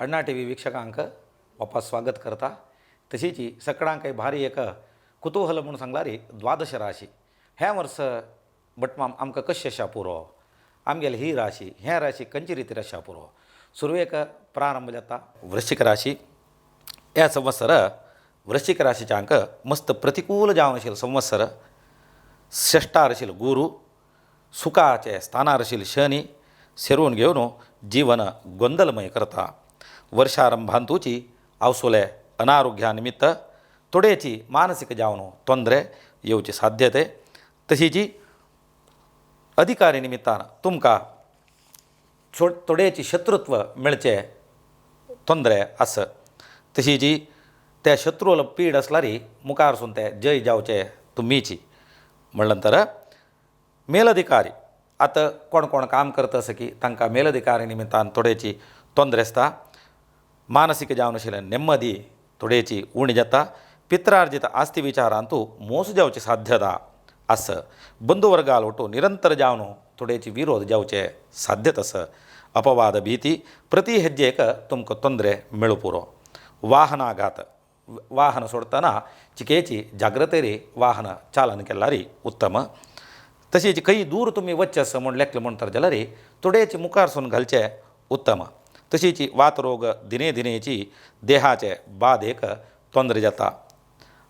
अण्णा T V वीक्षकांक वापस स्वागत करता. तशीची सकाळां काही भारी एक कुतूहल म्हणून सांगलारी द्वादश राशी ह्या वर्ष बटमाम आमकां कशें शापुरो आमगेली ही राशी ह्या राशी खंयची रितीन शापुरो सुरवेक प्रारंभ जाता. वृश्चिक राशी ह्या संवत्सर वृश्चिक राशीच्या अंक मस्त प्रतिकूल जावन आशिल्लो संवत्सर. षष्ठार आशिल्लो गुरू, सुखाचे स्थानार आशिल्लो शनी सेरून घेवन जीवन ಗೊಂದಲಮಯ करता. ವರ್ಷಾರಂಭಾಂತೂಚಿ ಅವಸೊಲೆ ಅನಾರೋಗ್ಯ ನಿಮಿತ್ತ ತೊಡೆची मानसिक जावन ತೊಂದರೆ येवची साध्यते. तशीची अधिकारी निमित्तान तुमकां तोडेची शत्रुत्व मेळचे ತೊಂದರೆ आस. तशीची त्या शत्रूला पीड असल्यारी मुखारसून ते जय जावचे तुमीची. म्हणल्यानंतर मेलधिकारी आता कोण कोण काम करता आसा की तांकां मेलधिकारी निमित्तान थोडेची ತೊಂದರೆ आसता. मानसीक जावन आशिल्लें नेಮ್ಮदी थोडेची उणी जाता. पित्रार्जित आस्ती विचारांतू मोस जावची साध्यता आस. बंधुवर्गाल ಒಟ್ಟು निरंतर जावन थोडेची विरोध जावचे साध्यता आस. अपवाद भीती प्रति ಹೆಜ್ಜೆಕ तुमकां ತೊಂದರೆ मेळपुरो. वाहनाघात वाहन सोडतना चिकेची जाग्रतेरी वाहन चालन केल्यारी उत्तम. तशीच खंय दूर तुमी वच्चे आसा म्हूण लेखलें म्हणटात जाल्यार थोडेची मुखारसून घालचे उत्तम. तशीची वातरोग दिने दिनेची देहाचे बादेक ತೊಂದರೆ जाता.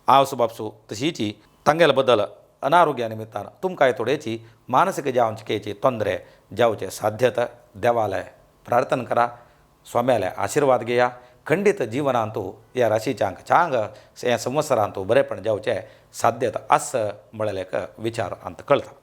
आवसू बापसू तशीची तांगेल बद्दल अनारोग्या निमित्तान तुमकां थोडेची मानसीक जावन चिकेची ತೊಂದರೆ जावचे साध्यता. देवालय प्रार्थना करा, स्वाम्याले आशीर्वाद घेया. खंडित जीवनांतू ह्या राशीच्यांक चांग ह्या संवत्सरांतू बरेपण जावचे साध्यता आस म्हळ्यार एक विचार अंत कळटा.